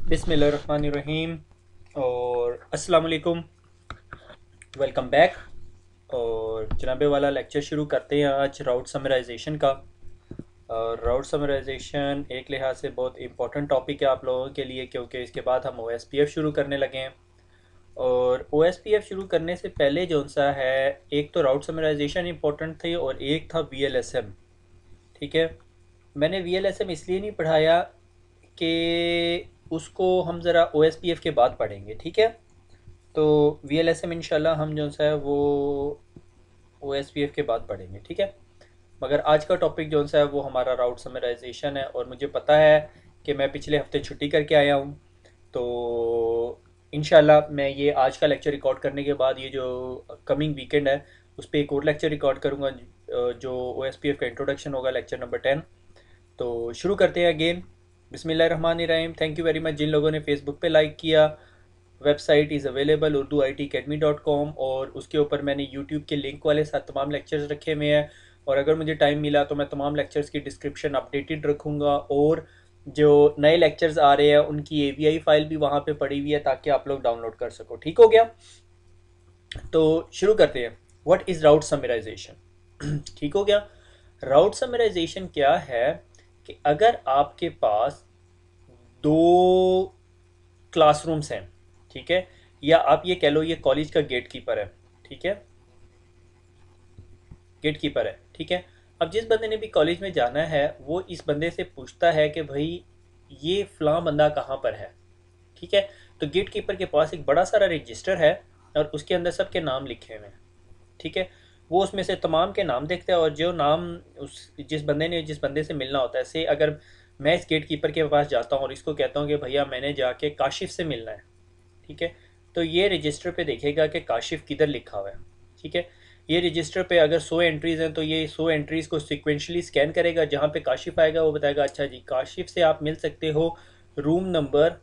बिस्मिल्लाहिर्रहमानिर्रहीम और अस्सलाम वालेकुम। Welcome back. और जनाबे वाला लेक्चर शुरू करते हैं आज राउट समराइजेशन का। और राउट समराइजेशन एक लिहाज से बहुत इंपॉर्टेंट टॉपिक है आप लोगों के लिए, क्योंकि इसके बाद हम OSPF शुरू करने लगे हैं। और OSPF शुरू करने से पहले जो सा है, एक तो राउट समराइजेशन इंपॉर्टेंट थी और एक था VLSM। ठीक है, मैंने VLSM इसलिए नहीं पढ़ाया कि उसको हम ज़रा OSPF के बाद पढ़ेंगे। ठीक है, तो VLSM इंशाल्लाह हम जो सा है वो OSPF के बाद पढ़ेंगे। ठीक है, मगर आज का टॉपिक जो सा है वो हमारा राउट समराइजेशन है। और मुझे पता है कि मैं पिछले हफ्ते छुट्टी करके आया हूँ, तो इंशाल्लाह मैं ये आज का लेक्चर रिकॉर्ड करने के बाद ये जो कमिंग वीकेंड है उस पर एक और लेक्चर रिकॉर्ड करूँगा, जो OSPF का इंट्रोडक्शन होगा, लेक्चर नंबर 10। तो शुरू करते हैं अगेन। बिस्मिल्लाहिर्रहमानिर्रहीम। थैंक यू वेरी मच जिन लोगों ने फेसबुक पे लाइक किया। वेबसाइट इज़ अवेलेबल urduitacademy.com, और उसके ऊपर मैंने यूट्यूब के लिंक वाले साथ तमाम लेक्चर्स रखे हुए हैं। और अगर मुझे टाइम मिला तो मैं तमाम लेक्चर्स की डिस्क्रिप्शन अपडेटेड रखूँगा, और जो नए लेक्चर्स आ रहे हैं उनकी AVI फाइल भी वहाँ पे पड़ी हुई है ताकि आप लोग डाउनलोड कर सको। ठीक हो गया, तो शुरू करते हैं। What is route summarisation? ठीक हो गया। राउट समराइजेशन क्या है कि अगर आपके पास दो क्लासरूम्स हैं, ठीक है, या आप ये कह लो ये कॉलेज का गेट कीपर है। ठीक है, गेट कीपर है। ठीक है, अब जिस बंदे ने भी कॉलेज में जाना है वो इस बंदे से पूछता है कि भाई ये फलां बंदा कहाँ पर है। ठीक है, तो गेट कीपर के पास एक बड़ा सारा रजिस्टर है और उसके अंदर सबके नाम लिखे हुए हैं। ठीक है, वो उसमें से तमाम के नाम देखता है, और जो नाम उस जिस बंदे से मिलना होता है, से अगर मैं इस गेट कीपर के पास जाता हूँ और इसको कहता हूँ कि भैया मैंने जाके काशिफ से मिलना है। ठीक है, तो ये रजिस्टर पे देखेगा कि काशिफ किधर लिखा हुआ है। ठीक है, ये रजिस्टर पे अगर 100 एंट्रीज हैं तो ये 100 एंट्रीज को सिक्वेंशली स्कैन करेगा। जहाँ पे काशिफ आएगा वो बताएगा अच्छा जी काशिफ से आप मिल सकते हो रूम नंबर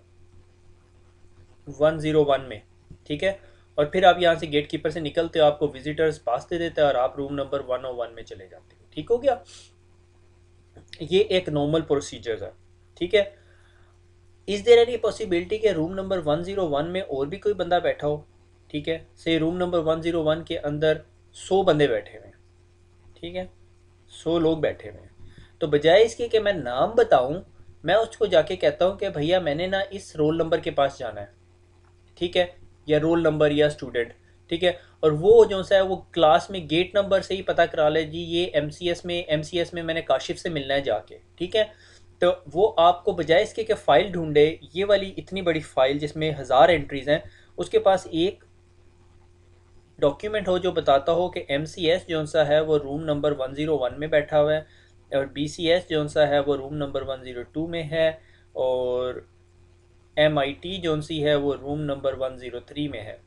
101 में। ठीक है, और फिर आप यहाँ से गेट कीपर से निकलते हो, आपको विजिटर्स पास दे देता है और आप रूम नंबर 101 में चले जाते हो। ठीक हो गया, ये एक नॉर्मल प्रोसीजर है। ठीक है, इज देयर एनी पॉसिबिलिटी कि रूम नंबर 101 में और भी कोई बंदा बैठा हो? ठीक है, से रूम नंबर 101 के अंदर 100 बंदे बैठे हुए हैं। ठीक है, 100 लोग बैठे हुए हैं, तो बजाय इसके कि मैं नाम बताऊं, मैं उसको जाके कहता हूं कि भैया मैंने ना इस रोल नंबर के पास जाना है। ठीक है, या रोल नंबर या स्टूडेंट। ठीक है, और वो जो सा है वो क्लास में गेट नंबर से ही पता करा ले जी ये एमसीएस में मैंने काशिफ से मिलना है जाके। ठीक है, तो वो आपको बजाय इसके कि फ़ाइल ढूंढे, ये वाली इतनी बड़ी फ़ाइल जिसमें 1000 एंट्रीज़ हैं, उसके पास एक डॉक्यूमेंट हो जो बताता हो कि एमसीएस जो सा है वो रूम नंबर 101 में बैठा हुआ है, और बीसीएस जो सा है वो रूम नंबर 102 में है, और MIT जो सी है वो रूम नंबर 103 में है।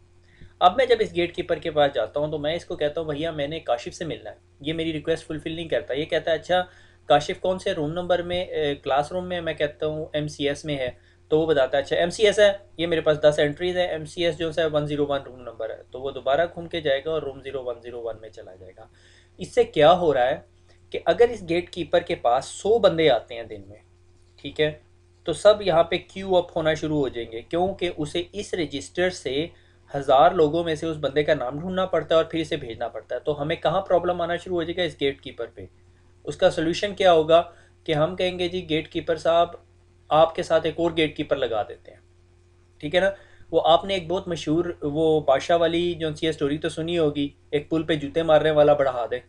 अब मैं जब इस गेट कीपर के पास जाता हूँ तो मैं इसको कहता हूँ भैया मैंने काशिफ से मिलना है। ये मेरी रिक्वेस्ट फुलफिल नहीं करता, ये कहता है अच्छा काशिफ कौन से रूम नंबर में, क्लासरूम में? मैं कहता हूँ MCS में है। तो वो बताता है अच्छा MCS है, ये मेरे पास 10 एंट्रीज है, MCS जो है 101 रूम नंबर है। तो वो दोबारा घूम के जाएगा और रूम 0101 में चला जाएगा। इससे क्या हो रहा है कि अगर इस गेट कीपर के पास 100 बंदे आते हैं दिन में, ठीक है, तो सब यहाँ पे क्यू अप होना शुरू हो जाएंगे, क्योंकि उसे इस रजिस्टर से 1000 लोगों में से उस बंदे का नाम ढूंढना पड़ता है और फिर इसे भेजना पड़ता है। तो हमें कहाँ प्रॉब्लम आना शुरू हो जाएगा? इस गेट कीपर पे। उसका सोल्यूशन क्या होगा कि हम कहेंगे जी गेट कीपर साहब आपके साथ एक और गेट कीपर लगा देते हैं। ठीक है ना, वो आपने एक बहुत मशहूर वो बादशाह वाली जो सी स्टोरी तो सुनी होगी, एक पुल पे जूते मारने वाला बढ़ा दे।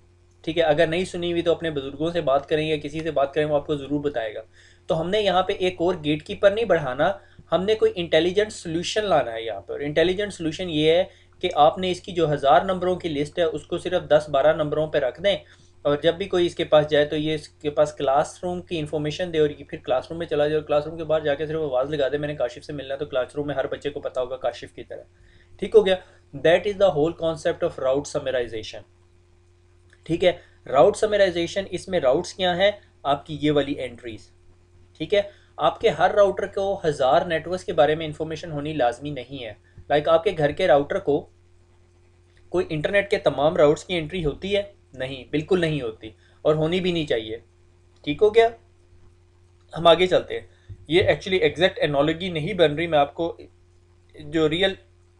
ठीक है, अगर नहीं सुनी हुई तो अपने बुजुर्गों से बात करें या किसी से बात करें, वो आपको ज़रूर बताएगा। तो हमने यहाँ पे एक और गेट कीपर नहीं बढ़ाना, हमने कोई इंटेलिजेंट सोल्यूशन लाना है यहाँ पर। इंटेलिजेंट सोल्यूशन ये है कि आपने इसकी जो 1000 नंबरों की लिस्ट है उसको सिर्फ 10-12 नंबरों पर रख दें, और जब भी कोई इसके पास जाए तो ये इसके पास क्लासरूम की इन्फॉर्मेशन दे और ये फिर क्लासरूम में चला जाए, और क्लासरूम के बाहर जाके सिर्फ आवाज़ लगा दे मैंने काशिफ से मिलना है, तो क्लासरूम में हर बच्चे को पता होगा काशिफ की तरह। ठीक हो गया, that is the whole concept of route summarisation. ठीक है, राउट समराइजेशन, इसमें राउट्स क्या हैं? आपकी ये वाली एंट्रीज। ठीक है, आपके हर राउटर को 1000 नेटवर्क के बारे में इंफॉर्मेशन होनी लाजमी नहीं है। लाइक आपके घर के राउटर को कोई इंटरनेट के तमाम राउट्स की एंट्री होती है? नहीं, बिल्कुल नहीं होती, और होनी भी नहीं चाहिए। ठीक हो गया, हम आगे चलते हैं। ये एक्चुअली एग्जैक्ट एनोलॉजी नहीं बन रही, मैं आपको जो रियल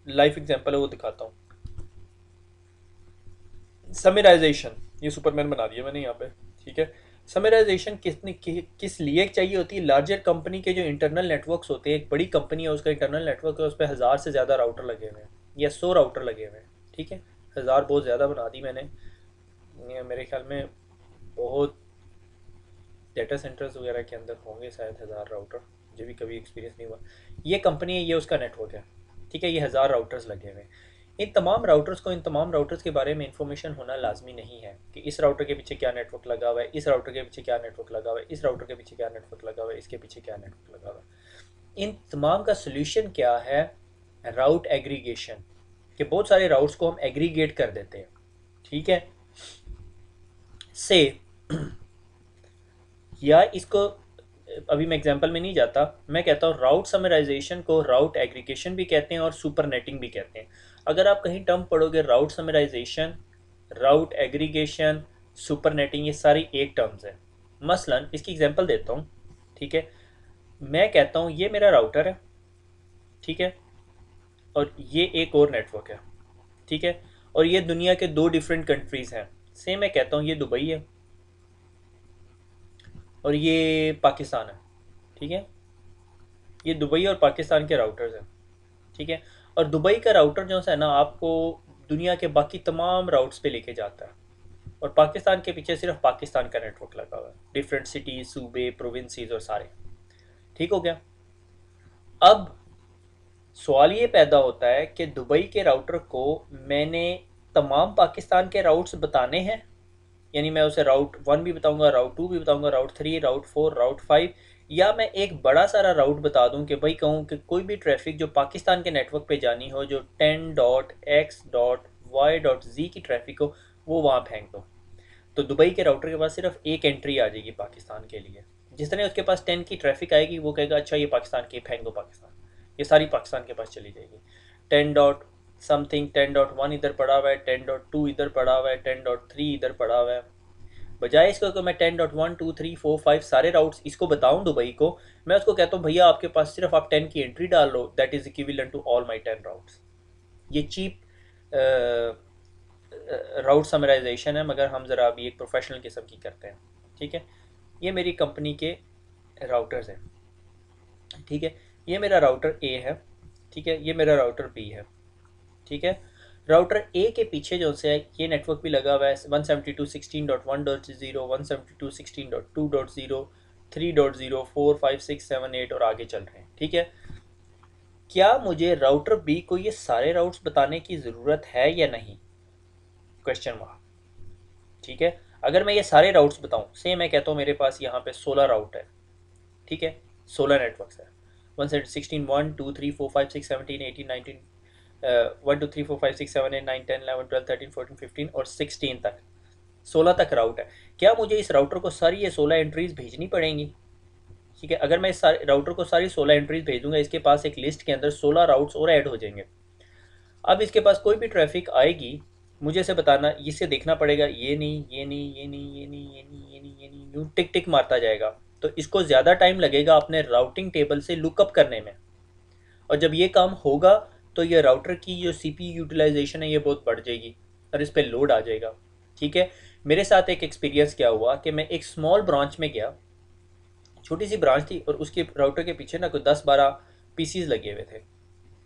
लाइफ एग्जांपल है वो दिखाता हूँ। समराइजेशन, ये सुपरमैन बना दिया मैंने यहाँ पे, ठीक है। समराइजेशन किस लिए चाहिए होती है? लार्जर कंपनी के जो इंटरनल नेटवर्क्स होते हैं, एक बड़ी कंपनी है उसका इंटरनल नेटवर्क है, उस पर 1000 से ज़्यादा राउटर लगे हुए हैं या 100 राउटर लगे हुए हैं, ठीक है। 1000 बहुत ज़्यादा बना दी मैंने, ये मेरे ख्याल में बहुत डेटा सेंटर्स वगैरह के अंदर होंगे शायद 1000 राउटर, मुझे भी कभी एक्सपीरियंस नहीं हुआ। ये कंपनी है, ये उसका नेटवर्क है, ठीक है। ये 1000 राउटर्स लगे हुए हैं। इन तमाम राउटर्स के बारे में इंफॉर्मेशन होना लाजमी नहीं है कि इस राउटर के पीछे क्या नेटवर्क लगा हुआ है, इस राउटर के पीछे क्या नेटवर्क लगा हुआ है, इस राउटर के पीछे क्या नेटवर्क लगा हुआ है, इसके पीछे क्या नेटवर्क लगा हुआ है। इन तमाम का सोल्यूशन क्या है? राउट एग्रीगेशन, कि बहुत सारे राउट्स को हम एग्रीगेट कर देते हैं, ठीक है। से या इसको अभी मैं एग्जांपल में नहीं जाता, मैं कहता हूँ राउट समराइजेशन को राउट एग्रीगेशन भी कहते हैं और सुपर नेटिंग भी कहते हैं। अगर आप कहीं टर्म पढ़ोगे राउट समराइजेशन, राउट एग्रीगेशन, सुपर नेटिंग, ये सारी एक टर्म्स है। मसलन इसकी एग्जांपल देता हूँ, ठीक है। मैं कहता हूँ ये मेरा राउटर है, ठीक है, और ये एक और नेटवर्क है, ठीक है, और ये दुनिया के 2 डिफरेंट कंट्रीज हैं। से मैं कहता हूँ ये दुबई है और ये पाकिस्तान है, ठीक है। ये दुबई और पाकिस्तान के राउटर्स हैं, ठीक है। और दुबई का राउटर जो है ना, आपको दुनिया के बाकी तमाम राउट्स पे लेके जाता है, और पाकिस्तान के पीछे सिर्फ पाकिस्तान का नेटवर्क लगा हुआ है, डिफरेंट सिटीज, सूबे, प्रोविंसेस और सारे, ठीक हो गया। अब सवाल ये पैदा होता है कि दुबई के राउटर को मैंने तमाम पाकिस्तान के राउट्स बताने हैं, यानी मैं उसे राउट 1 भी बताऊंगा, राउट 2 भी बताऊंगा, राउट 3, राउट 4, राउट 5, या मैं एक बड़ा सारा राउट बता दूं कि भाई कहूं कि कोई भी ट्रैफिक जो पाकिस्तान के नेटवर्क पे जानी हो, जो 10.x.y.z की ट्रैफिक हो, वो वहां फेंक दो। तो दुबई के राउटर के पास सिर्फ एक एंट्री आ जाएगी पाकिस्तान के लिए। जिस तरह उसके पास 10 की ट्रैफिक आएगी, वो कहेगा अच्छा ये पाकिस्तान की, फेंक दो पाकिस्तान, ये सारी पाकिस्तान के पास चली जाएगी। 10 डॉट समथिंग, 10.1 इधर पड़ा हुआ है, 10.2 इधर पड़ा हुआ है, 10.3 इधर पड़ा हुआ है। बजाय इसको कि मैं 10.1 2 3 4 5 सारे राउट्स इसको बताऊं दुबई को, मैं उसको कहता हूँ भैया आपके पास सिर्फ आप 10 की एंट्री डाल लो, that is equivalent to all my 10 routes. ये चीप राउट समराइजेशन है, मगर हम ज़रा अभी एक प्रोफेशनल किस्म की करते हैं, ठीक है। ये मेरी कंपनी के राउटर्स हैं, ठीक है। ये मेरा राउटर ए है, ठीक है, ये मेरा राउटर बी है, ठीक है। राउटर ए के पीछे जो से ये नेटवर्क भी लगा हुआ है 172.16.1.0, 172.16.2.0, 3.0, 4 5 6 7 8 और आगे चल रहे हैं, ठीक है। क्या मुझे राउटर बी को ये सारे राउट्स बताने की ज़रूरत है या नहीं? क्वेश्चन मार्क, ठीक है। अगर मैं ये सारे राउट्स बताऊं, से मैं कहता हूँ मेरे पास यहाँ पे 16 राउट है, ठीक है, 16 नेटवर्क्स है, 116 1 2 3 4 5 6 17 18 19 1 2 3 4 5 6 7 8 9 10 11 12 13 14 15 और 16 तक, 16 तक राउट है। क्या मुझे इस राउटर को सारी ये 16 एंट्रीज भेजनी पड़ेंगी? ठीक है, अगर मैं इस सारे राउटर को सारी 16 एंट्रीज भेज दूंगा, इसके पास एक लिस्ट के अंदर 16 राउट्स और ऐड हो जाएंगे। अब इसके पास कोई भी ट्रैफिक आएगी, मुझे इसे बताना, इसे देखना पड़ेगा, ये नहीं, ये नहीं, ये नहीं, ये नहीं, ये नहीं, ये नहीं, ये नहीं, यूं टिक टिक मारता जाएगा। तो इसको ज़्यादा टाइम लगेगा अपने राउटिंग टेबल से लुकअप करने में, और जब ये काम होगा तो ये राउटर की जो CPU यूटिलाइजेशन है ये बहुत बढ़ जाएगी और इस पर लोड आ जाएगा, ठीक है। मेरे साथ एक एक्सपीरियंस क्या हुआ कि मैं एक स्मॉल ब्रांच में गया, छोटी सी ब्रांच थी, और उसके राउटर के पीछे ना कोई 10-12 पीसीज लगे हुए थे,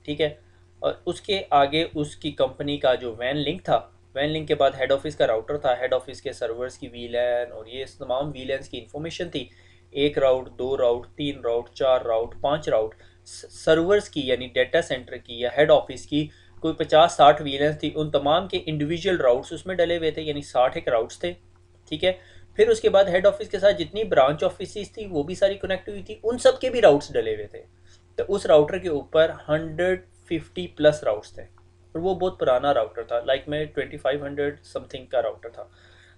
ठीक है। और उसके आगे उसकी कंपनी का जो वैन लिंक था, वैन लिंक के बाद हेड ऑफिस का राउटर था, हेड ऑफिस के सर्वर्स की वीलैन और ये तमाम वीलैंस की इंफॉर्मेशन थी, 1 राउट, 2 राउट, 3 राउट, 4 राउट, 5 राउट, सर्वर्स की यानी डेटा सेंटर की या हेड ऑफिस की कोई 50-60 वीलैंस थी, उन तमाम के इंडिविजुअल राउट्स उसमें डले हुए थे, यानी 60 एक राउट्स थे, ठीक है। फिर उसके बाद हेड ऑफिस के साथ जितनी ब्रांच ऑफिस थी वो भी सारी कनेक्ट हुई थी, उन सब के भी राउट्स डले हुए थे। तो उस राउटर के ऊपर 150 प्लस राउट्स थे, और वो बहुत पुराना राउटर था, लाइक में 2500 समथिंग का राउटर था।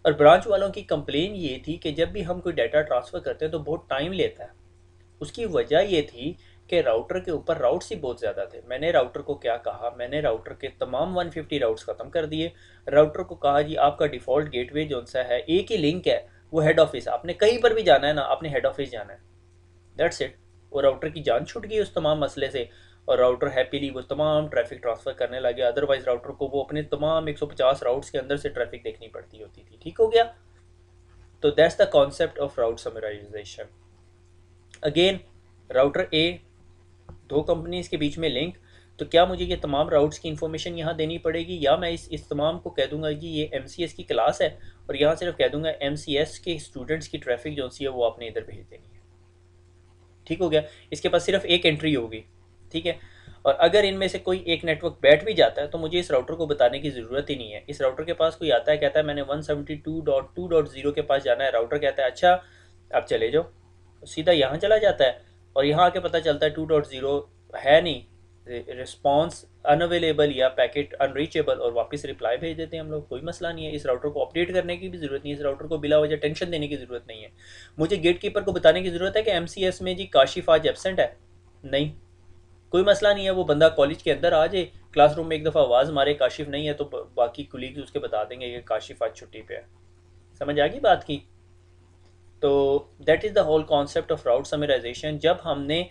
और ब्रांच वालों की कंप्लेन ये थी कि जब भी हम कोई डाटा ट्रांसफ़र करते हैं तो बहुत टाइम लेता है। उसकी वजह ये थी कि राउटर के ऊपर राउट्स ही बहुत ज़्यादा थे। मैंने राउटर को क्या कहा, मैंने राउटर के तमाम 150 राउट्स ख़त्म कर दिए। राउटर को कहा जी आपका डिफ़ॉल्ट गेटवे जो सा है, एक ही लिंक है, वो हेड ऑफिस, आपने कहीं पर भी जाना है ना, आपने हेड ऑफिस जाना है, दैट्स इट। और राउटर की जान छूट गई उस तमाम मसले से, और राउटर हैप्पीली वो तमाम ट्रैफिक ट्रांसफ़र करने लगे। अदरवाइज राउटर को वो अपने तमाम 150 राउट्स के अंदर से ट्रैफिक देखनी पड़ती होती थी। ठीक हो गया? तो that's the concept of route summarization. Again, router A, दो कंपनीज के बीच में लिंक, तो क्या मुझे ये तमाम राउट्स की इन्फॉर्मेशन यहाँ देनी पड़ेगी, या मैं इस तमाम को कह दूंगा कि ये MCS की क्लास है और यहाँ सिर्फ कह दूंगा MCS के स्टूडेंट्स की ट्रैफिक जो सी है वो आपने इधर भेज देनी है। ठीक हो गया? इसके पास सिर्फ एक एंट्री होगी। ठीक है? और अगर इनमें से कोई एक नेटवर्क बैठ भी जाता है तो मुझे इस राउटर को बताने की ज़रूरत ही नहीं है। इस राउटर के पास कोई आता है, कहता है मैंने 172.2.0 के पास जाना है, राउटर कहता है अच्छा आप चले जाओ, सीधा यहाँ चला जाता है, और यहाँ आके पता चलता है 2.0 है नहीं, रिस्पॉन्स अनअवेलेबल या पैकेट अनरीचेबल, और वापस रिप्लाई भेज देते हैं हम लोग। कोई मसला नहीं है, इस राउटर को अपडेट करने की भी ज़रूरत नहीं है, इस राउटर को बिला वजह टेंशन देने की ज़रूरत नहीं है। मुझे गेट कीपर को बताने की ज़रूरत है कि MCS में जी काशिफ आज एबसेंट है, नहीं, कोई मसला नहीं है। वो बंदा कॉलेज के अंदर आ जाए, क्लासरूम में एक दफ़ा आवाज़ मारे काशिफ नहीं है, तो बाकी कुलीग्स उसके बता देंगे कि काशिफ आज छुट्टी पे है। समझ आ गई बात की? तो that is the whole concept of route summarisation. जब हमने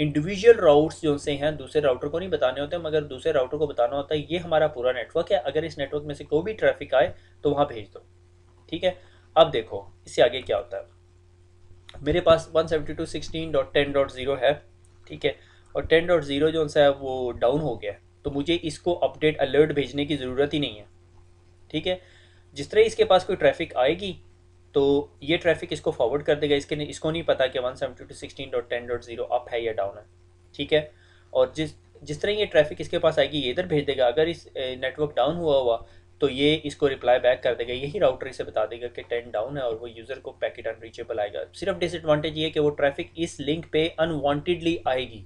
इंडिविजुअल राउट्स जो से हैं दूसरे राउटर को नहीं बताने होते, मगर दूसरे राउटर को बताना होता है ये हमारा पूरा नेटवर्क है, अगर इस नेटवर्क में से कोई भी ट्रैफिक आए तो वहाँ भेज दो। ठीक है? अब देखो इससे आगे क्या होता है। मेरे पास 172.16.10.0 है, ठीक है, और 10.0 जो सा है वो डाउन हो गया है, तो मुझे इसको अपडेट अलर्ट भेजने की ज़रूरत ही नहीं है। ठीक है? जिस तरह इसके पास कोई ट्रैफिक आएगी तो ये ट्रैफिक इसको फॉरवर्ड कर देगा, इसको नहीं पता कि 172.16.10.0 अप है या डाउन है। ठीक है? और जिस तरह ये ट्रैफिक इसके पास आएगी ये इधर भेज देगा। अगर इस नेटवर्क डाउन हुआ तो ये इसको रिप्लाई बैक कर देगा, यही राउटर इसे बता देगा कि 10 डाउन है, और वो यूज़र को पैकेट अनरीचेबल आएगा। सिर्फ डिसएडवांटेज ये है कि वो ट्रैफिक इस लिंक पे अनवांटेडली आएगी।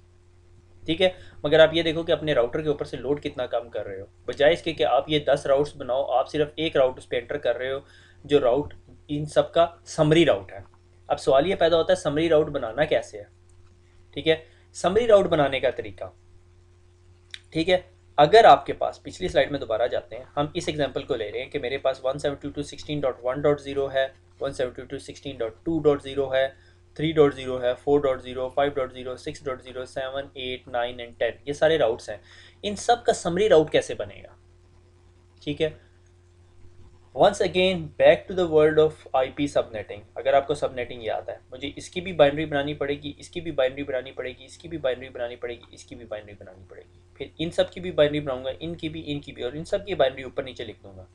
ठीक है? मगर आप ये देखो कि अपने राउटर के ऊपर से लोड कितना कम कर रहे हो, बजाय इसके कि आप ये 10 राउट्स बनाओ, आप सिर्फ एक राउट उस पर एंटर कर रहे हो जो राउट इन सब का समरी राउट है। अब सवाल ये पैदा होता है समरी राउट बनाना कैसे है। ठीक है? समरी राउट बनाने का तरीका, ठीक है, अगर आपके पास पिछली स्लाइड में दोबारा जाते हैं, हम इस एग्जांपल को ले रहे हैं कि मेरे पास 172.16.1.0 है, 172.16.2.0 है, 3.0 है, 4.0, 5.0, 6.0, 7, 8, 9 एंड 10, ये सारे राउट्स हैं। इन सब का समरी राउट कैसे बनेगा? ठीक है, once again back to the world of IP subnetting. अगर आपको सबनेटिंग याद है, मुझे इसकी भी बाइनरी बनानी पड़ेगी, इसकी भी बाइनरी बनानी पड़ेगी, इसकी भी बाइनरी बनानी पड़ेगी, इसकी भी बाइनरी बनानी पड़ेगी, फिर इन सब की भी बाइनरी बनाऊंगा, इनकी भी, और इन सब की बाइनरी ऊपर नीचे लिख दूंगा।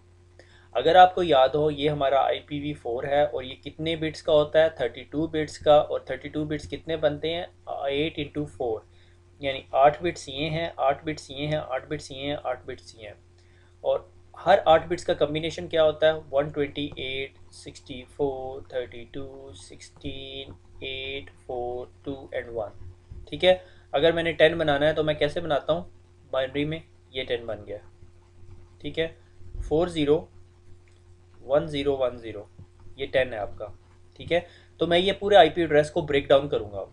अगर आपको याद हो, ये हमारा IPv4 है, और ये कितने बिट्स का होता है? 32 बिट्स का, और 32 बिट्स कितने बनते हैं? 8 × 4, यानी 8 बिट्स ये हैं, 8 बिट्स ये हैं, 8 बिट्स ये हैं, 8 बिट्स ये हैं, और हर 8 बिट्स का कम्बिनेशन क्या होता है? 128, 64, 32, 16, 8, 4, 2 एंड 1। ठीक है? अगर मैंने 10 बनाना है तो मैं कैसे बनाता हूँ? बाइनरी में ये 10 बन गया। ठीक है? 40, 1010, ये 10 है आपका। ठीक है? तो मैं ये पूरे IP एड्रेस को ब्रेक डाउन करूँगा,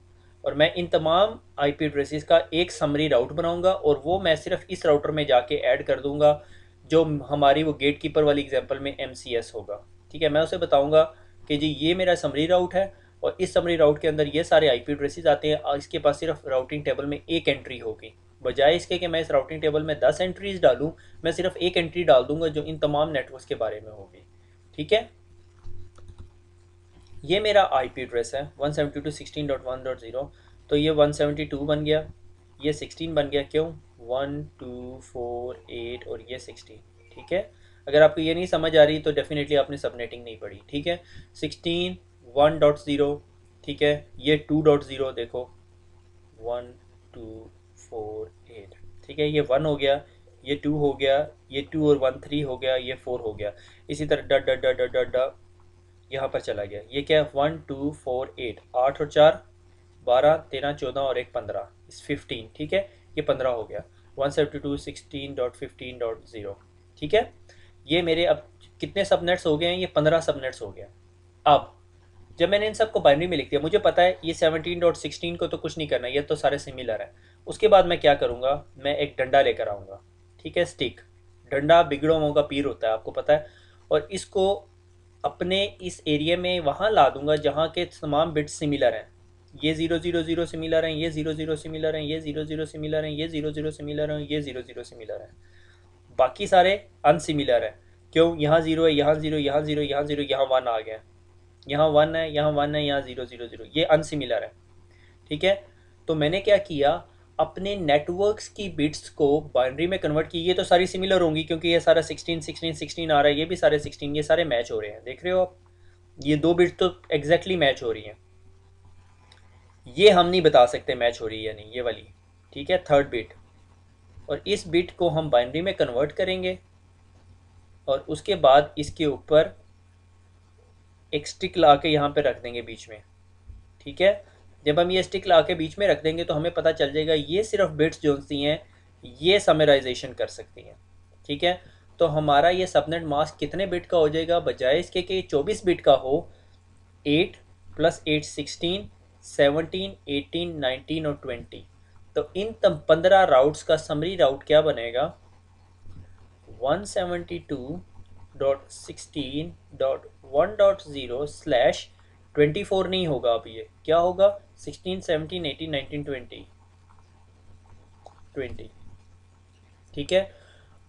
और मैं इन तमाम IP एड्रेसेस का एक समरी राउट बनाऊंगा, और वो मैं सिर्फ इस राउटर में जाके ऐड कर दूंगा जो हमारी वो गेट कीपर वाली एग्जांपल में MCS होगा। ठीक है? मैं उसे बताऊंगा कि जी ये मेरा समरी राउट है, और इस समरी राउट के अंदर ये सारे IP एड्रेसेस आते हैं, और इसके पास सिर्फ राउटिंग टेबल में एक एंट्री होगी। बजाय इसके कि मैं इस राउटिंग टेबल में 10 एंट्रीज डालूं, मैं सिर्फ एक एंट्री डाल दूंगा जो इन तमाम नेटवर्क्स के बारे में होगी। ठीक है? ये मेरा IP एड्रेस है 172.16.1.0, तो ये 172 बन गया, ये 16 बन गया। क्यों? 1, 2, 4, 8 और ये 16। ठीक है? अगर आपको ये नहीं समझ आ रही तो डेफिनेटली आपने सबनेटिंग नहीं पढ़ी। ठीक है? 16, 1.0, ठीक है, ये 2.0 देखो, 1, 2, 4, 8। ठीक है? ये 1 हो गया, ये 2 हो गया, ये 2 और 1 3 हो गया, ये 4 हो गया। इसी तरह ड ड ड ड ड ड यहाँ पर चला गया। ये क्या है? 1, 2, 4, 8, 8 और 4 12, 13, 14 और 1 15, इस 15। ठीक है? ये 15 हो गया, 172.16.15.0। ठीक है? ये मेरे अब कितने सबनेट्स हो गए हैं? ये 15 सबनेट्स हो गया। अब जब मैंने इन सबको बाइनरी में लिख दिया, मुझे पता है ये 17.16 को तो कुछ नहीं करना, ये तो सारे सिमिलर हैं। उसके बाद मैं क्या करूँगा? मैं एक डंडा लेकर आऊँगा। ठीक है? स्टिक, डंडा बिगड़ों का पीर होता है, आपको पता है, और इसको अपने इस एरिया में वहाँ ला दूंगा जहाँ के तमाम बिट्स सिमिलर हैं। ये 0 0 0 सिमिलर हैं, ये 0 0 सिमिलर हैं, ये 0 0 सिमिलर हैं, ये 0 0 सिमिलर हैं, ये 0 0 सिमिलर हैं। बाकी सारे अनसिमिलर हैं। क्यों? यहाँ जीरो है, यहाँ जीरो, यहाँ जीरो, यहाँ जीरो, यहाँ वन आ गया, यहाँ वन है, यहाँ वन है, यहाँ 0 0 0, ये अनसिमिलर है। ठीक है, तो मैंने क्या किया, अपने नेटवर्क्स की बिट्स को बाइनरी में कन्वर्ट की। ये तो सारी सिमिलर होंगी क्योंकि ये सारा 16 16 16 आ रहा है, ये भी सारे 16, ये सारे मैच हो रहे हैं, देख रहे हो आप, ये दो बिट्स तो एग्जैक्टली मैच हो रही हैं। ये हम नहीं बता सकते मैच हो रही है या नहीं, ये वाली, ठीक है, थर्ड बिट। और इस बिट को हम बाइनरी में कन्वर्ट करेंगे और उसके बाद इसके ऊपर एक स्टिक ला के यहाँ पे रख देंगे बीच में। ठीक है, जब हम ये स्टिक ला के बीच में रख देंगे तो हमें पता चल जाएगा ये सिर्फ बिट्स जो सी हैं ये समराइजेशन कर सकती हैं। ठीक है, तो हमारा ये सबनेट मास्क कितने बिट का हो जाएगा, बजाय इसके कि 24 बिट का हो, 8 + 8 16 17 18 19 और 20। तो इन 15 राउट्स का समरी राउट क्या बनेगा, 172.16.1.0/24 नहीं होगा, अब ये क्या होगा, 16 17 18 19 20। ठीक है,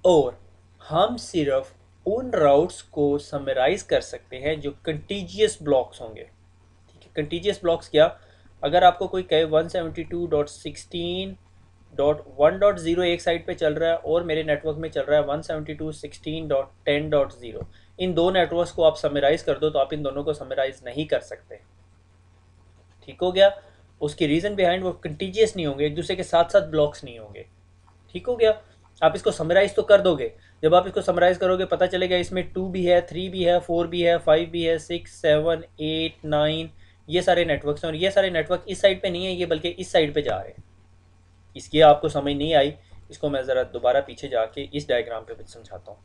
और हम सिर्फ उन राउट्स को समराइज कर सकते हैं जो कंटीजियस ब्लॉक्स होंगे। ठीक है, कंटीजियस ब्लॉक्स क्या, अगर आपको कोई कहे 172.16.1.0 एक साइड पे चल रहा है और मेरे नेटवर्क में चल रहा है 172.16.10.0, इन दो नेटवर्क्स को आप समराइज कर दो तो आप इन दोनों को समराइज नहीं कर सकते। ठीक हो गया, उसकी रीजन बिहाइंड वो कंटीजियस नहीं होंगे, एक दूसरे के साथ साथ ब्लॉक्स नहीं होंगे। ठीक हो गया, आप इसको समराइज तो कर दोगे, जब आप इसको समराइज करोगे पता चलेगा इसमें 2 भी है, 3 भी है, 4 भी है, 5 भी है, 6 7 8 9, ये सारे नेटवर्क्स हैं। और ये सारे नेटवर्क इस साइड पे नहीं है, ये बल्कि इस साइड पे जा रहे हैं। इसकी आपको समझ नहीं आई, इसको मैं ज़रा दोबारा पीछे जाके इस डायग्राम पे कुछ समझाता हूँ,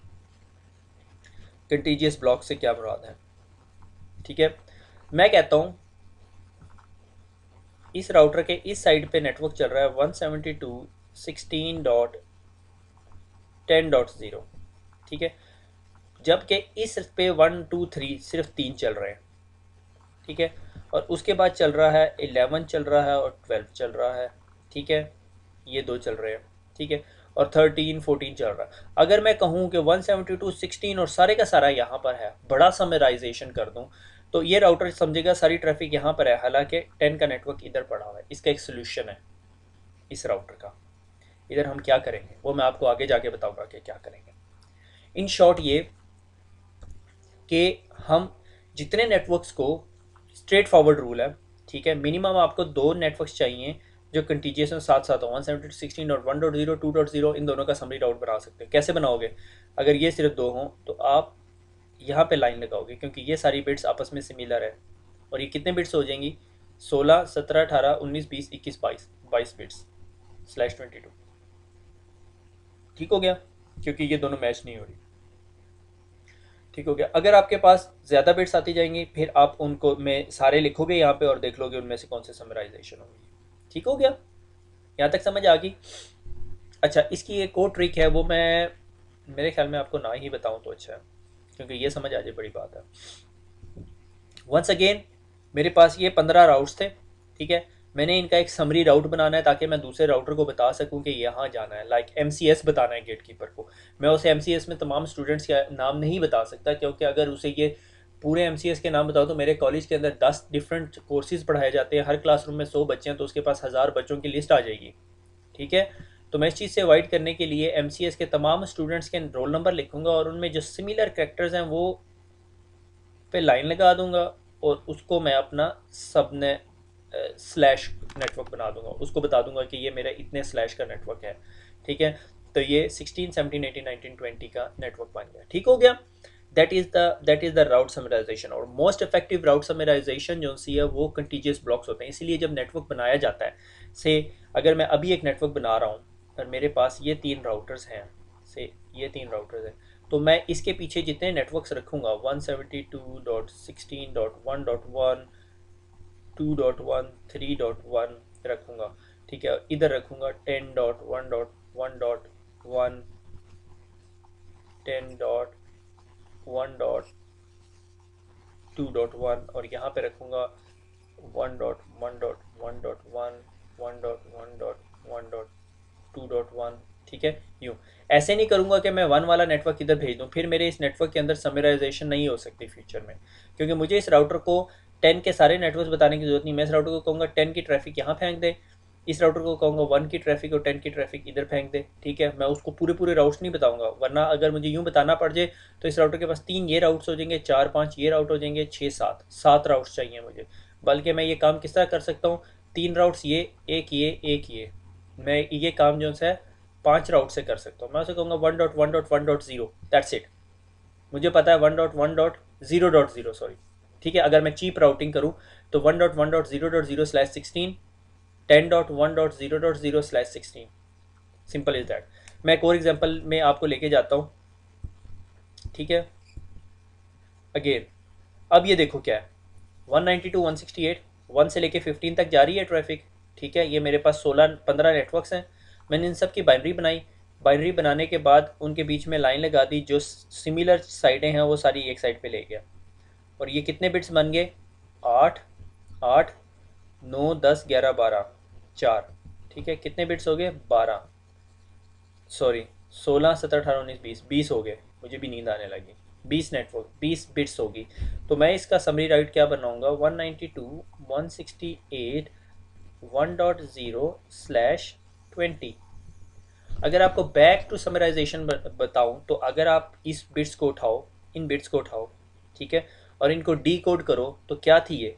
कंटीजियस ब्लॉक से क्या मुराद है। ठीक है, मैं कहता हूँ इस राउटर के इस साइड पे नेटवर्क चल रहा है 172.16.10.0। ठीक है, जबकि इस पे 1 2 3 सिर्फ 3 चल रहे हैं। ठीक है, और उसके बाद चल रहा है 11 चल रहा है और 12 चल रहा है। ठीक है, ये दो चल रहे हैं। ठीक है, और 13 14 चल रहा है। अगर मैं कहूँ कि 172 16 और सारे का सारा यहाँ पर है, बड़ा समराइजेशन कर दूँ, तो ये राउटर समझेगा सारी ट्रैफिक यहाँ पर है, हालांकि 10 का नेटवर्क इधर पड़ा हुआ है। इसका एक सोल्यूशन है इस राउटर का, इधर हम क्या करेंगे वो मैं आपको आगे जाके बताऊंगा कि क्या करेंगे। इन शॉर्ट ये कि हम जितने नेटवर्क्स को, स्ट्रेट फॉरवर्ड रूल है, ठीक है, मिनिमम आपको 2 नेटवर्क्स चाहिए जो कंटीजियस में साथ साथ हो। 172.16 और 1.0 2.0 इन दोनों का समरी राउट बना सकते हैं। कैसे बनाओगे, अगर ये सिर्फ 2 हों तो आप यहाँ पे लाइन लगाओगे, क्योंकि ये सारी बिट्स आपस में सिमिलर है। और ये कितने बिट्स हो जाएंगी, 16 17 18 19 20 21 22 बिट्स /22। ठीक हो गया, क्योंकि ये दोनों मैच नहीं हो रही। ठीक हो गया, अगर आपके पास ज़्यादा बिट्स आती जाएंगी फिर आप उनको में सारे लिखोगे यहाँ पे और देख लोगे उनमें से कौन से समराइजेशन होंगी। ठीक हो गया, यहाँ तक समझ आ गई। अच्छा, इसकी एक और ट्रिक है, वो मैं मेरे ख्याल में आपको ना ही बताऊँ तो अच्छा है, क्योंकि ये समझ आ जाए बड़ी बात है। वंस अगेन मेरे पास ये 15 राउट्स थे। ठीक है, मैंने इनका एक समरी राउट बनाना है ताकि मैं दूसरे राउटर को बता सकूं कि यहाँ जाना है, लाइक MCS बताना है गेट कीपर को। मैं उसे MCS में तमाम स्टूडेंट्स का नाम नहीं बता सकता, क्योंकि अगर उसे ये पूरे MCS के नाम बताओ तो मेरे कॉलेज के अंदर 10 डिफरेंट कोर्सेज पढ़ाए जाते हैं, हर क्लासरूम में 100 बच्चे हैं, तो उसके पास 1000 बच्चों की लिस्ट आ जाएगी। ठीक है, तो मैं इस चीज़ से अवॉइड करने के लिए MCS के तमाम स्टूडेंट्स के रोल नंबर लिखूंगा और उनमें जो सिमिलर कैरेक्टर्स हैं वो पे लाइन लगा दूंगा और उसको मैं अपना सबने स्लैश नेटवर्क बना दूंगा, उसको बता दूंगा कि ये मेरा इतने स्लैश का नेटवर्क है। ठीक है, तो ये 16 17 18 19 20 का नेटवर्क बन गया। ठीक हो गया, that is the route summarisation. और मोस्ट इफेक्टिव राउट समराइजेशन जो सी है वो कंटीजियस ब्लॉक्स होते हैं। इसीलिए जब नेटवर्क बनाया जाता है, से अगर मैं अभी एक नेटवर्क बना रहा हूँ और मेरे पास ये 3 राउटर्स हैं, से ये 3 राउटर्स हैं, तो मैं इसके पीछे जितने नेटवर्क्स रखूँगा 172.16.1.1 2.1 3.1 रखूँगा। ठीक है, इधर रखूँगा 10.1.1.1 10.1.2.1 और यहाँ पे रखूँगा 1.1.1 1.1 1.1.1.2.1, ठीक है, यूँ। ऐसे नहीं करूँगा कि मैं 1 वाला नेटवर्क इधर भेज दूँ, फिर मेरे इस नेटवर्क के अंदर समराइजेशन नहीं हो सकती फ्यूचर में, क्योंकि मुझे इस राउटर को 10 के सारे नेटवर्क्स बताने की जरूरत नहीं। मैं इस राउटर को कहूँगा 10 की ट्रैफिक यहाँ फेंक दे, इस राउटर को कहूँगा 1 की ट्रैफिक और 10 की ट्रैफिक इधर फेंक दे, ठीक है। मैं उसको पूरे पूरे राउट्स नहीं बताऊँगा, वरना अगर मुझे यूँ बताना पड़ जाए तो इस राउटर के पास 3 ये राउट्स हो जाएंगे, 4-5 ये राउट हो जाएंगे, 6-7 राउट्स चाहिए मुझे। बल्कि मैं ये काम किस तरह कर सकता हूँ, 3 राउट्स ये, एक ये, एक ये, मैं ये काम जो है 5 राउट से कर सकता हूँ। मैं उसे कहूँगा 1.1.1.0, दैट्स इट। मुझे पता है 1.1.0.0, सॉरी, ठीक है। अगर मैं चीप राउटिंग करूँ तो 1.1.0.0/16, 10.1.0.0/16, सिंपल इज दैट। मैं एक और एग्जांपल में आपको लेके जाता हूँ, ठीक है। अगेन अब ये देखो क्या है, 192 168 1 से लेके 15 तक जा रही है ट्रैफिक, ठीक है। ये मेरे पास 16-15 नेटवर्क्स हैं, मैंने इन सब की बाइनरी बनाई। बाइनरी बनाने के बाद उनके बीच में लाइन लगा दी, जो सिमिलर साइडें हैं वो सारी एक साइड पे ले गया। और ये कितने बिट्स बन गए, 8 8 9 10 11 12 4, ठीक है। कितने बिट्स हो गए, 12, सॉरी 16 17 18 19 20 हो गए, मुझे भी नींद आने लगी। 20 नेटवर्क, 20 बिट्स होगी। तो मैं इसका समरी राइट क्या बनाऊंगा, 192.168.1.0/20। अगर आपको बैक टू समराइजेशन बताऊं तो अगर आप इस बिट्स को उठाओ, इन बिट्स को उठाओ, ठीक है, और इनको डी कोड करो तो क्या थी ये,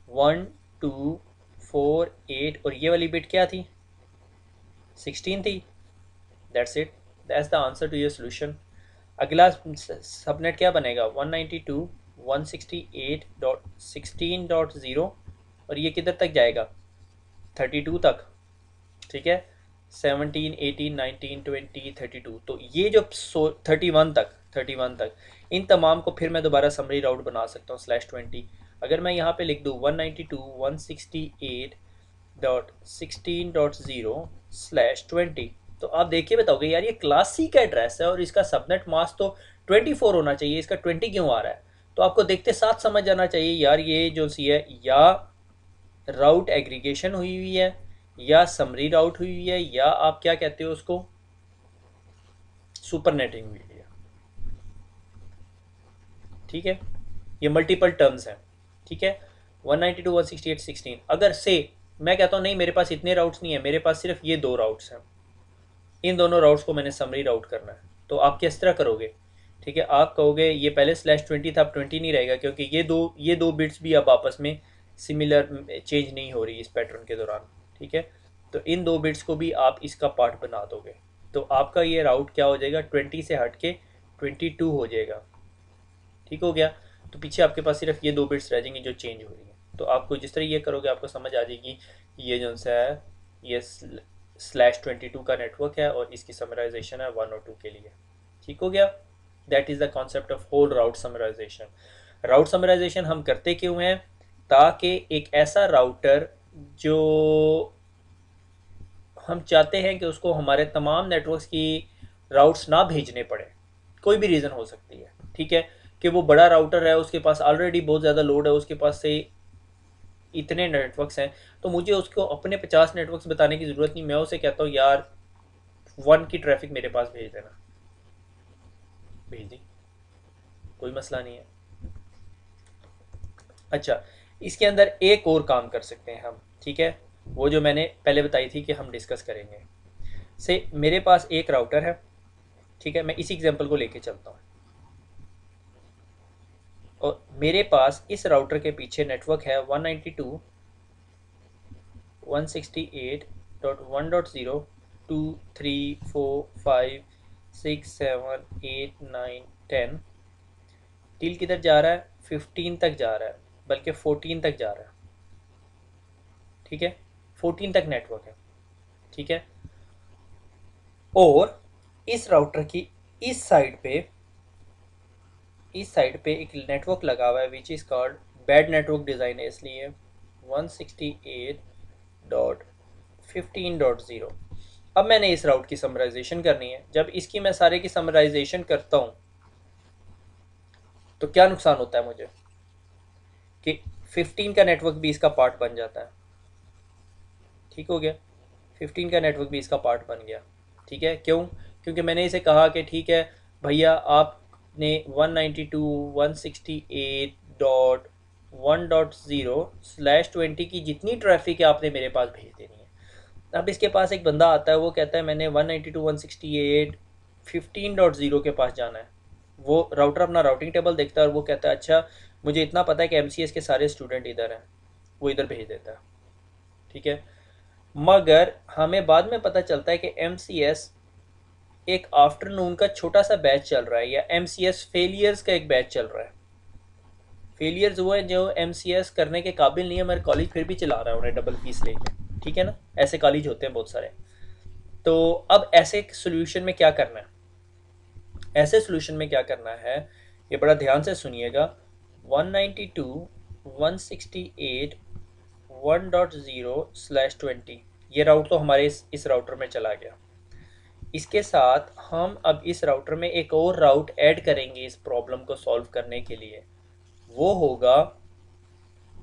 1 2 4 8, और ये वाली बिट क्या थी, 16 थी। That's it, that's the answer to your solution. अगला सबनेट क्या बनेगा, 192.168.16.0, और ये किधर तक जाएगा, 32 तक, ठीक है। 17 18 19 20 32, तो ये जो 31 तक इन तमाम को फिर मैं दोबारा समरी राउट बना सकता हूँ /20। अगर मैं यहाँ पे लिख दूँ 192.168.16.0/20, तो आप देखिए बताओगे यार ये क्लास सी का एड्रेस है और इसका सबनेट मास्क तो 24 होना चाहिए, इसका 20 क्यों आ रहा है। तो आपको देखते साथ समझ जाना चाहिए यार ये जो सी है, या राउट एग्रीगेशन हुई हुई है, या समरी राउट हुई हुई है, या आप क्या कहते हो उसको, सुपर नेटिंग हुई हुई है, ठीक है। ये मल्टीपल टर्म्स हैं, ठीक है। 192.168.16, अगर से मैं कहता हूँ नहीं मेरे पास इतने राउट्स नहीं है, मेरे पास सिर्फ ये 2 राउट्स हैं, इन दोनों राउट्स को मैंने समरी राउट करना है, तो आप किस तरह करोगे, ठीक है। आप कहोगे ये पहले /20 था, अब 20 नहीं रहेगा, क्योंकि ये दो बिट्स भी अब आपस में सिमिलर चेंज नहीं हो रही इस पैटर्न के दौरान, ठीक है। तो इन 2 बिट्स को भी आप इसका पार्ट बना दोगे, तो आपका ये राउट क्या हो जाएगा, 20 से हट के 22 हो जाएगा, ठीक हो गया। तो पीछे आपके पास सिर्फ ये 2 बिट्स रह जाएंगी जो चेंज हो रही है। तो आपको जिस तरह ये करोगे आपको समझ आ जाएगी ये जो सा है ये /22 का नेटवर्क है और इसकी समराइजेशन है 1 और 2 के लिए, ठीक हो गया। That is the concept of whole route summarisation. Route summarisation हम करते क्यों हैं, ताकि एक ऐसा राउटर जो हम चाहते हैं कि उसको हमारे तमाम नेटवर्क्स की राउट्स ना भेजने पड़े, कोई भी रीज़न हो सकती है, ठीक है, कि वो बड़ा राउटर है, उसके पास ऑलरेडी बहुत ज़्यादा लोड है, उसके पास से इतने नेटवर्क्स हैं, तो मुझे उसको अपने 50 नेटवर्क्स बताने की ज़रूरत नहीं। मैं उसे कहता हूँ यार 1 की ट्रैफिक मेरे पास भेज देना, भेज दी, कोई मसला नहीं है। अच्छा, इसके अंदर एक और काम कर सकते हैं हम, ठीक है, वो जो मैंने पहले बताई थी कि हम डिस्कस करेंगे। से मेरे पास एक राउटर है, ठीक है, मैं इसी एग्जांपल को लेके चलता हूँ, और मेरे पास इस राउटर के पीछे नेटवर्क है 192.168.1.0 2 3 4 5 6 7 8 9 10, टिल किधर जा रहा है, 15 तक जा रहा है, बल्कि 14 तक जा रहा है, ठीक है, 14 तक नेटवर्क है, ठीक है। और इस राउटर की इस साइड पे एक नेटवर्क लगा हुआ है which is called, bad network design है इसलिए 168.15.0। अब मैंने इस राउट की समराइजेशन करनी है। जब इसकी मैं सारे की समराइजेशन करता हूँ तो क्या नुकसान होता है मुझे कि 15 का नेटवर्क भी इसका पार्ट बन जाता है, ठीक हो गया, 15 का नेटवर्क भी इसका पार्ट बन गया। ठीक है, क्यों? क्योंकि मैंने इसे कहा कि ठीक है भैया आपने 192.168.1.0/20 की जितनी ट्रैफिक है आपने मेरे पास भेज देनी है। अब इसके पास एक बंदा आता है, वो कहता है मैंने 192.168.15.0 के पास जाना है। वो राउटर अपना राउटिंग टेबल देखता है और वो कहता है अच्छा मुझे इतना पता है कि MCS के सारे स्टूडेंट इधर हैं, वो इधर भेज देता है। ठीक है, मगर हमें बाद में पता चलता है कि MCS एक आफ्टरनून का छोटा सा बैच चल रहा है, या MCS फेलियर्स का एक बैच चल रहा है। फेलियर्स वो है जो MCS करने के काबिल नहीं है, मगर कॉलेज फिर भी चला रहा है उन्हें डबल फीस लेके। ठीक है ना, ऐसे कॉलेज होते हैं बहुत सारे। तो अब ऐसे सोल्यूशन में क्या करना है, ऐसे सोल्यूशन में क्या करना है, ये बड़ा ध्यान से सुनिएगा। 192.168.1.0/20 ये राउट तो हमारे इस राउटर में चला गया। इसके साथ हम अब इस राउटर में एक और राउट ऐड करेंगे इस प्रॉब्लम को सॉल्व करने के लिए। वो होगा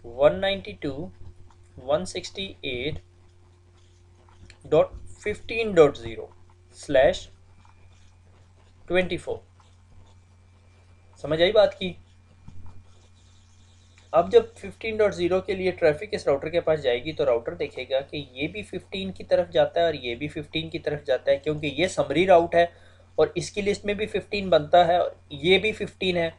192.168.15.0/24। समझ आई बात की? अब जब 15.0 के लिए ट्रैफिक इस राउटर के पास जाएगी तो राउटर देखेगा कि ये भी 15 की तरफ जाता है और ये भी 15 की तरफ जाता है, क्योंकि ये समरी राउट है और इसकी लिस्ट में भी 15 बनता है और ये भी 15 है।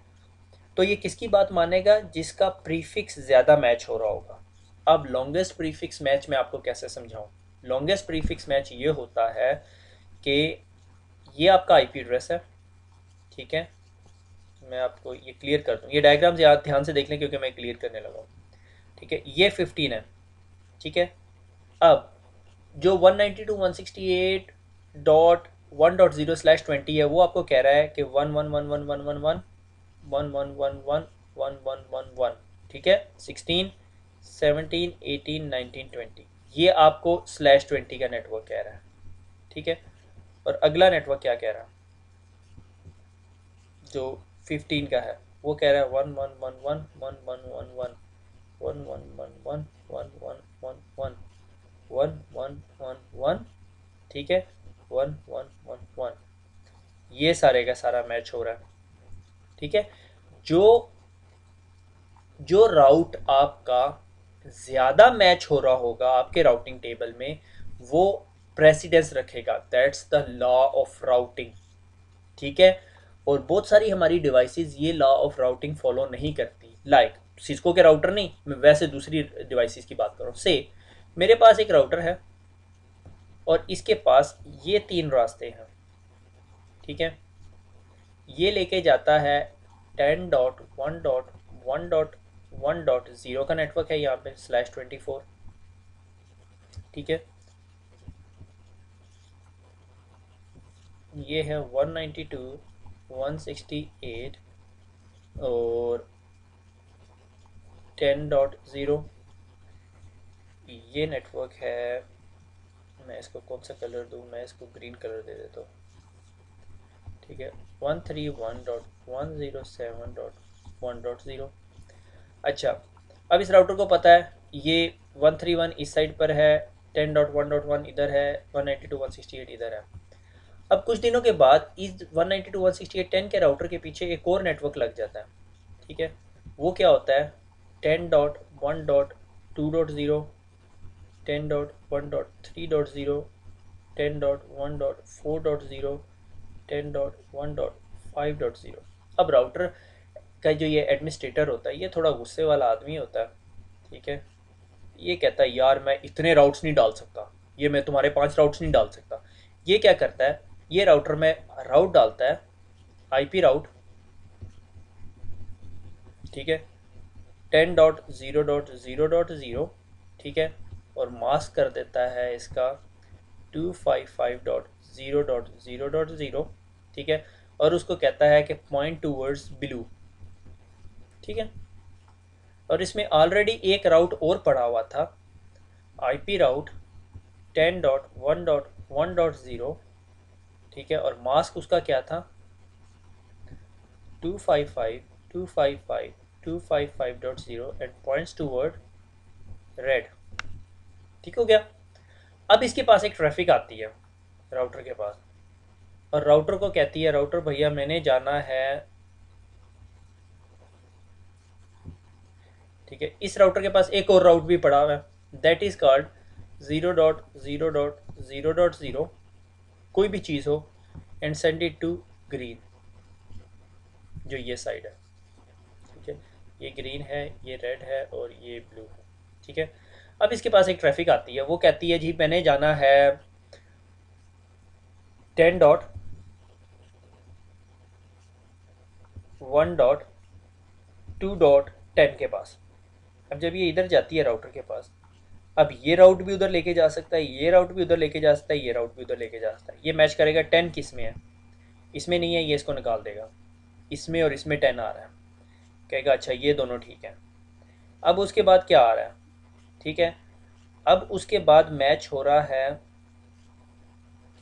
तो ये किसकी बात मानेगा? जिसका प्रीफिक्स ज़्यादा मैच हो रहा होगा। अब लॉन्गेस्ट प्रीफिक्स मैच मैं आपको कैसे समझाऊं? लॉन्गेस्ट प्रीफिक्स मैच ये होता है कि ये आपका IP एड्रेस है। ठीक है, मैं आपको ये क्लियर कर दूं, ये डायग्राम ध्यान से देख लें क्योंकि मैं क्लियर करने लगा हूँ। ठीक है, ये 15 है। ठीक है, अब जो 192.168.1.0/20 है वो आपको कह रहा है कि 1111111111111, ठीक है, 16 17 18 19 20, ये आपको /20 का नेटवर्क कह रहा है। ठीक है, और अगला नेटवर्क क्या कह रहा है जो 15 का है? वो कह रहा है 1111111111111111, ठीक है, 1111, ये सारे का सारा मैच हो रहा है। ठीक है, जो जो राउट आपका ज़्यादा मैच हो रहा होगा आपके राउटिंग टेबल में, वो प्रेसिडेंस रखेगा। That's the law of routing. ठीक है, और बहुत सारी हमारी डिवाइसेस ये लॉ ऑफ राउटिंग फॉलो नहीं करती। लाइक सिस्को के राउटर नहीं, मैं वैसे दूसरी डिवाइसेस की बात कर रहा हूँ। से मेरे पास एक राउटर है और इसके पास ये 3 रास्ते हैं। ठीक है, ये लेके जाता है 10.1.1.1.0 का नेटवर्क है यहाँ पे /24। ठीक है, ये है 192.168 और 10.0। ये नेटवर्क है, मैं इसको कौन सा कलर दूँ? मैं इसको ग्रीन कलर दे देता हूँ। ठीक है, 131.107.1.0। अच्छा, अब इस राउटर को पता है ये 131 इस साइड पर है, 10.1.1 इधर है, 192.168 इधर है। अब कुछ दिनों के बाद इस 192.168.10 के राउटर के पीछे एक और नेटवर्क लग जाता है। ठीक है, वो क्या होता है? 10.1.2.0, 10.1.3.0, 10.1.4.0, 10.1.5.0। अब राउटर का जो ये एडमिनिस्ट्रेटर होता है ये थोड़ा गुस्से वाला आदमी होता है। ठीक है, ये कहता है यार मैं इतने राउट्स नहीं डाल सकता, ये मैं तुम्हारे 5 राउट्स नहीं डाल सकता। ये क्या करता है, ये राउटर में राउट डालता है, IP राउट। ठीक है, 10.0.0.0, ठीक है, और मास्क कर देता है इसका 255.0.0.0, ठीक है, और उसको कहता है कि पॉइंट टूवर्ड्स ब्लू। ठीक है, और इसमें ऑलरेडी एक राउट और पड़ा हुआ था, IP राउट 10.1.1.0, ठीक है, और मास्क उसका क्या था? 255.255.255.0 एंड पॉइंट्स टूवर्ड रेड। ठीक हो गया? अब इसके पास एक ट्रैफिक आती है राउटर के पास, और राउटर को कहती है, राउटर भैया मैंने जाना है, ठीक है, इस राउटर के पास एक और राउट भी पड़ा हुआ है, दैट इज कॉल्ड 0.0.0.0, कोई भी चीज़ हो, and send it to green, जो ये साइड है, ठीक है, ये ग्रीन है, ये रेड है और ये ब्लू है, ठीक है। अब इसके पास एक ट्रैफिक आती है, वो कहती है जी मैंने जाना है 10.1.2.10 के पास। अब जब ये इधर जाती है राउटर के पास, अब ये राउट भी उधर लेके जा सकता है, ये राउट भी उधर लेके जा सकता है, ये राउट भी उधर लेके जा सकता है। ये मैच करेगा 10 किस में है, इसमें नहीं है, ये इसको निकाल देगा, इसमें और इसमें 10 आ रहा है, कहेगा अच्छा ये दोनों ठीक है। अब उसके बाद क्या आ रहा है, ठीक है, अब उसके बाद मैच हो रहा है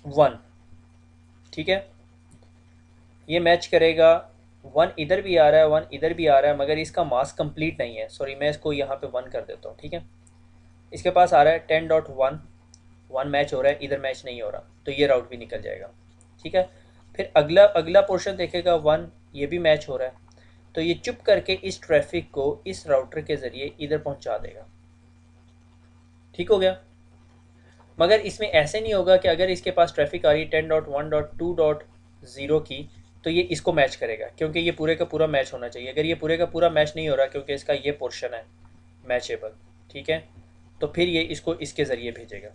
1, ठीक है, ये मैच करेगा 1 इधर भी आ रहा है, 1 इधर भी आ रहा है, मगर इसका मास कंप्लीट नहीं है, सॉरी मैं इसको यहाँ पे 1 कर देता हूँ, ठीक है। इसके पास आ रहा है 10.1, 1 मैच हो रहा है, इधर मैच नहीं हो रहा, तो ये राउट भी निकल जाएगा, ठीक है। फिर अगला अगला पोर्शन देखेगा 1, ये भी मैच हो रहा है, तो ये चुप करके इस ट्रैफिक को इस राउटर के ज़रिए इधर पहुंचा देगा, ठीक हो गया। मगर इसमें ऐसे नहीं होगा कि अगर इसके पास ट्रैफिक आ रही है 10.1.2.0 की, तो ये इसको मैच करेगा, क्योंकि ये पूरे का पूरा मैच होना चाहिए। अगर ये पूरे का पूरा मैच नहीं हो रहा क्योंकि इसका ये पोर्शन है मैचेबल, ठीक है, तो फिर ये इसको इसके ज़रिए भेजेगा,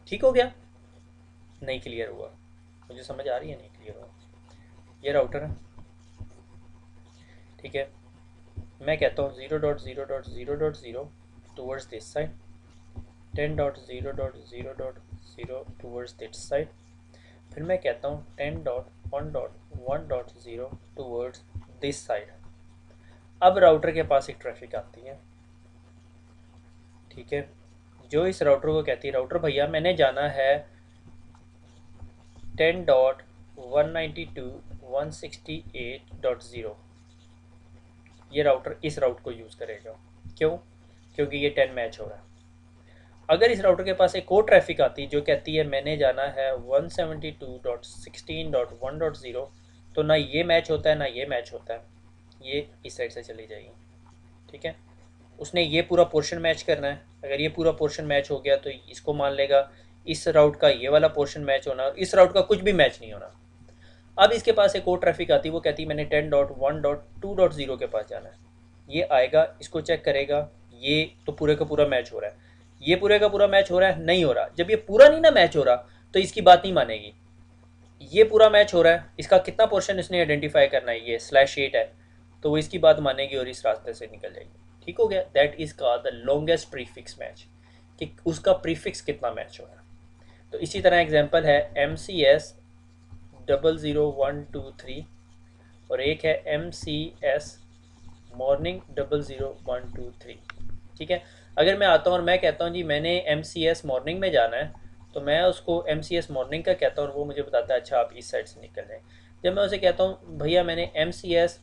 ठीक हो गया। नहीं क्लियर हुआ, मुझे समझ आ रही है, नहीं क्लियर हुआ। ये राउटर है, ठीक है, मैं कहता हूँ 0.0.0.0 towards this side, 10.0.0.0 towards this side, फिर मैं कहता हूँ 10.1.1.0 टूवर्ड्स दिस साइड। अब राउटर के पास एक ट्रैफिक आती है, ठीक है, जो इस राउटर को कहती है, राउटर भैया मैंने जाना है 10.192.168.0, ये राउटर इस राउट को यूज़ करेगा, क्यों, क्योंकि ये 10 मैच हो रहा है। अगर इस राउटर के पास एक और ट्रैफिक आती है जो कहती है मैंने जाना है 172.16.1.0, तो ना ये मैच होता है ना ये मैच होता है, ये इस साइड से चली जाएगी, ठीक है। उसने ये पूरा पोर्शन मैच करना है, अगर ये पूरा पोर्शन मैच हो गया तो इसको मान लेगा इस राउट का ये वाला पोर्शन मैच होना, और इस राउट का कुछ भी मैच नहीं होना। अब इसके पास एक और ट्रैफिक आती है, वो कहती है मैंने 10.1.2.0 के पास जाना है, ये आएगा, इसको चेक करेगा, ये तो पूरे का पूरा मैच हो रहा है, ये पूरे का पूरा मैच हो रहा है, नहीं हो रहा। जब ये पूरा नहीं ना मैच हो रहा तो इसकी बात नहीं मानेगी, ये पूरा मैच हो रहा है, इसका कितना पोर्शन इसने आइडेंटिफाई करना है, ये /8 है, तो वो इसकी बात मानेगी और इस रास्ते से निकल जाएगी, ठीक हो गया। That is called the longest prefix match, कि उसका प्रीफिक्स कितना मैच हो रहा है। तो इसी तरह एग्जांपल है MCS 00123 और एक है MCS मॉर्निंग 00123, ठीक है। अगर मैं आता हूँ और मैं कहता हूँ जी मैंने MCS मॉर्निंग में जाना है, तो मैं उसको MCS मॉर्निंग का कहता हूँ और वो मुझे बताता है अच्छा आप इस साइड से निकल जाएँ। जब मैं उसे कहता हूँ भैया मैंने MCS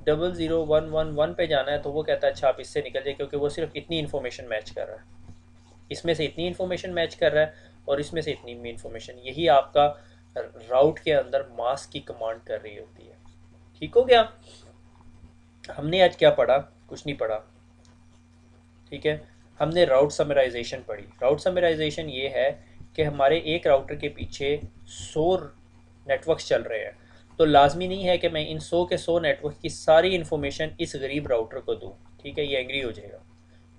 00111 पे जाना है, तो वो कहता है अच्छा आप इससे निकल जाए, क्योंकि वो सिर्फ इतनी इन्फॉर्मेशन मैच कर रहा है, इसमें से इतनी इन्फॉर्मेशन मैच कर रहा है और इसमें से इतनी इन्फॉर्मेशन। यही आपका राउट के अंदर मास की कमांड कर रही होती है, ठीक हो गया। हमने आज क्या पढ़ा, कुछ नहीं पढ़ा, ठीक है। हमने राउट समराइजेशन पढ़ी। राउट समराइजेशन ये है कि हमारे एक राउटर के पीछे 100 नेटवर्क्स चल रहे हैं, तो लाजमी नहीं है कि मैं इन 100 के 100 नेटवर्क की सारी इन्फॉर्मेशन इस गरीब राउटर को दूँ, ठीक है, ये एंग्री हो जाएगा,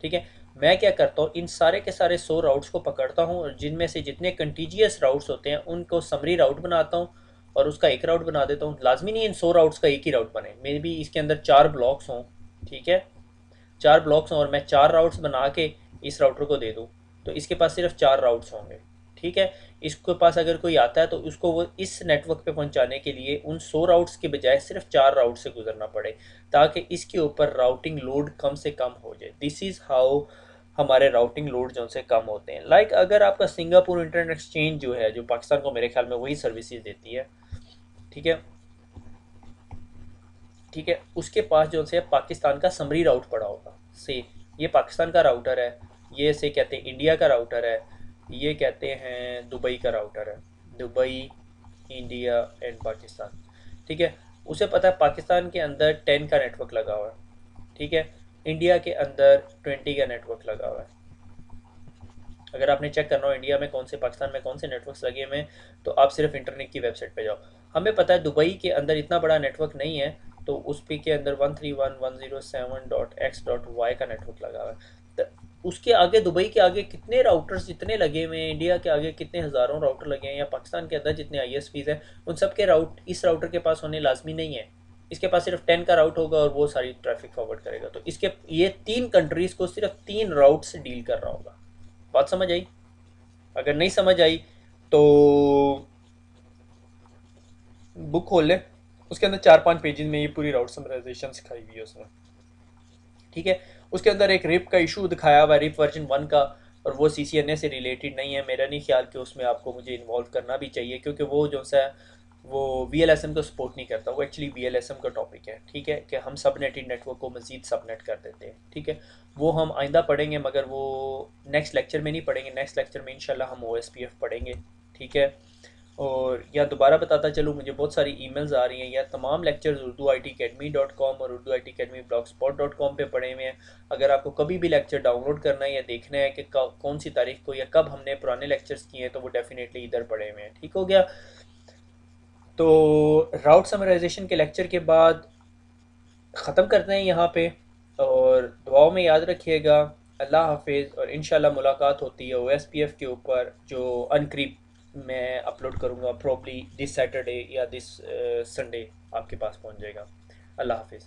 ठीक है। मैं क्या करता हूँ, इन सारे के सारे 100 राउट्स को पकड़ता हूँ और जिनमें से जितने कंटीजियस राउट्स होते हैं उनको समरी राउट बनाता हूँ और उसका एक राउट बना देता हूँ। लाजमी नहीं इन 100 राउट्स का एक ही राउट बने, मे बी इसके अंदर 4 ब्लॉक्स हों, ठीक है, 4 ब्लॉक्स हों और मैं 4 राउट्स बना के इस राउटर को दे दूँ, तो इसके पास सिर्फ 4 राउट्स होंगे, ठीक है। इसके पास अगर कोई आता है तो उसको वो इस नेटवर्क पे पहुंचाने के लिए उन 100 राउट्स के बजाय सिर्फ 4 राउट से गुजरना पड़े, ताकि इसके ऊपर राउटिंग लोड कम से कम हो जाए। दिस इज़ हाउ हमारे राउटिंग लोड जो से कम होते हैं। लाइक अगर आपका सिंगापुर इंटरनेट एक्सचेंज जो है, जो पाकिस्तान को मेरे ख्याल में वही सर्विसेज देती है, ठीक है, ठीक है, उसके पास जो से पाकिस्तान का समरी राउट पड़ा होगा, से ये पाकिस्तान का राउटर है, ये से कहते हैं इंडिया का राउटर है, ये कहते हैं दुबई का राउटर है, दुबई, इंडिया एंड पाकिस्तान। ठीक है, उसे पता है पाकिस्तान के अंदर 10 का नेटवर्क लगा हुआ है, ठीक है, इंडिया के अंदर 20 का नेटवर्क लगा हुआ है। अगर आपने चेक करना हो इंडिया में कौन से, पाकिस्तान में कौन से नेटवर्क्स लगे हुए हैं, तो आप सिर्फ इंटरनेट की वेबसाइट पे जाओ। हमें पता है दुबई के अंदर इतना बड़ा नेटवर्क नहीं है, तो उस पे के अंदर 131.107.x.y का नेटवर्क लगा हुआ है। तो उसके आगे, दुबई के आगे कितने राउटर्स जितने लगे हुए हैं, इंडिया के आगे कितने हज़ारों राउटर लगे हैं, या पाकिस्तान के अंदर जितने ISPs हैं, उन सब के राउट इस राउटर के पास होने लाजमी नहीं है। इसके पास सिर्फ 10 का राउट होगा और वो सारी ट्रैफिक फॉरवर्ड करेगा। तो इसके ये 3 कंट्रीज़ को सिर्फ 3 राउट से डील कर रहा होगा। बात समझ आई? अगर नहीं समझ आई तो बुक खोल ले, उसके अंदर 4-5 पेजेस में ये पूरी राउट समराइजेशन सिखाई हुई है उसमें। ठीक है, उसके अंदर एक रिप का इशू दिखाया हुआ है, रिप वर्जन 1 का, और वो CCNA से रिलेटेड नहीं है। मेरा नहीं ख्याल कि उसमें आपको मुझे इन्वॉल्व करना भी चाहिए, क्योंकि वो जो सा वो VLSM को सपोर्ट नहीं करता, वो एक्चुअली VLSM का टॉपिक है। ठीक है, कि हम सबनेटेड नेटवर्क को मजीद सबनेट कर देते हैं। ठीक है, वो हम आइंदा पढ़ेंगे, मगर वो नेक्स्ट लेक्चर में नहीं पढ़ेंगे। नेक्स्ट लेक्चर में इंशाल्लाह हम OSPF पढ़ेंगे। ठीक है, और या दोबारा बताता चलूँ, मुझे बहुत सारी ईमेल्स आ रही हैं, या तमाम लेक्चर्स urduitacademy.com और urduitacademyblogspot.com पे पढ़े हुए हैं। अगर आपको कभी भी लेक्चर डाउनलोड करना है या देखना है कि कौन सी तारीख को या कब हमने पुराने लेक्चर्स किए हैं, तो वो डेफिनेटली इधर पढ़े हुए हैं। ठीक हो गया? तो राउट समराइजेशन के लेक्चर के बाद ख़त्म करते हैं यहाँ पे, और दुआओं में याद रखिएगा। अल्लाह हाफिज़, और इंशाल्लाह मुलाकात होती है OSPF के ऊपर, जो अनकरीब मैं अपलोड करूँगा, प्रॉब्ली दिस सैटरडे या दिस संडे आपके पास पहुँच जाएगा। अल्लाह हाफिज़।